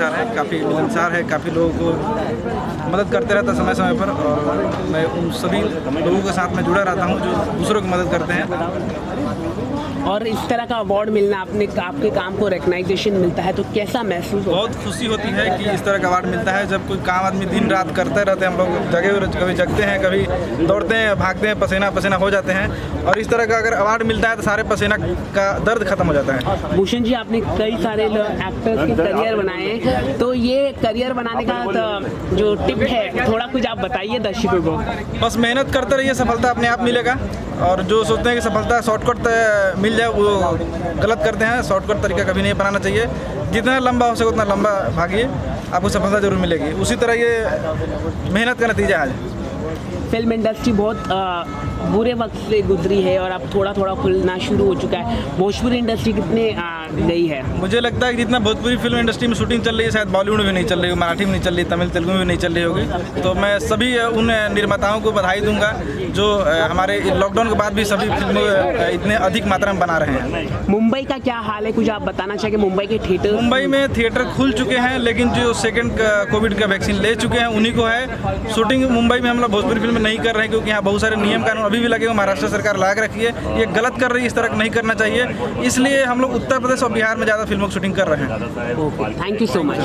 मिलनसार है, काफ़ी मिलनसार है, काफ़ी लोगों को मदद करते रहता समय समय पर, और मैं उन सभी लोगों के साथ में जुड़ा रहता हूँ जो दूसरों की मदद करते हैं। और इस तरह का अवार्ड मिलना, आपके काम को रिकग्नाइजेशन मिलता है तो कैसा महसूस होता है? बहुत खुशी होती है कि इस तरह का अवार्ड मिलता है। जब कोई काम आदमी दिन रात करते रहते हैं, हम लोग जगे हुए, कभी जगते हैं, कभी दौड़ते हैं, भागते हैं, पसीना पसीना हो जाते हैं, और इस तरह का अगर अवार्ड मिलता है तो सारे पसीना का दर्द खत्म हो जाता है। भूषण जी, आपने कई सारे एक्टर्स के करियर बनाए हैं, तो ये करियर बनाने का जो टिप है थोड़ा कुछ आप बताइए दर्शकों को। बस मेहनत करते रहिए, सफलता अपने आप मिलेगा। और जो सोचते हैं कि सफलता शॉर्टकट मिल जाए, वो गलत करते हैं। शॉर्टकट तरीका कभी नहीं अपनाना चाहिए। जितना लंबा हो सके उतना लंबा भागिए, आपको सफलता जरूर मिलेगी। उसी तरह ये मेहनत का नतीजा है। फिल्म इंडस्ट्री बहुत बुरे वक्त से गुजरी है और अब थोड़ा थोड़ा खुलना शुरू हो चुका है। भोजपुरी इंडस्ट्री कितने गई है? मुझे लगता है कि जितना भोजपुरी फिल्म इंडस्ट्री में शूटिंग चल रही है, शायद बॉलीवुड में नहीं चल रही होगी, मराठी में नहीं चल रही, तमिल तेलुगु में नहीं चल रही होगी। तो मैं सभी उन निर्माताओं को बधाई दूंगा जो हमारे लॉकडाउन के बाद भी सभी फिल्म इतने अधिक मात्रा में बना रहे हैं। मुंबई का क्या हाल है, कुछ आप बताना चाहिए? मुंबई के थिएटर, मुंबई में थिएटर खुल चुके हैं, लेकिन जो सेकंड कोविड का वैक्सीन ले चुके हैं उन्हीं को है। शूटिंग मुंबई में हम लोग भोजपुरी फिल्म नहीं कर रहे हैं, क्योंकि यहाँ बहुत सारे नियम कानून अभी भी लगे हुए। महाराष्ट्र सरकार ला के रखी है, ये गलत कर रही है, इस तरह नहीं करना चाहिए। इसलिए हम लोग उत्तर प्रदेश और बिहार में ज़्यादा फिल्मों की शूटिंग कर रहे हैं। Thank you so much.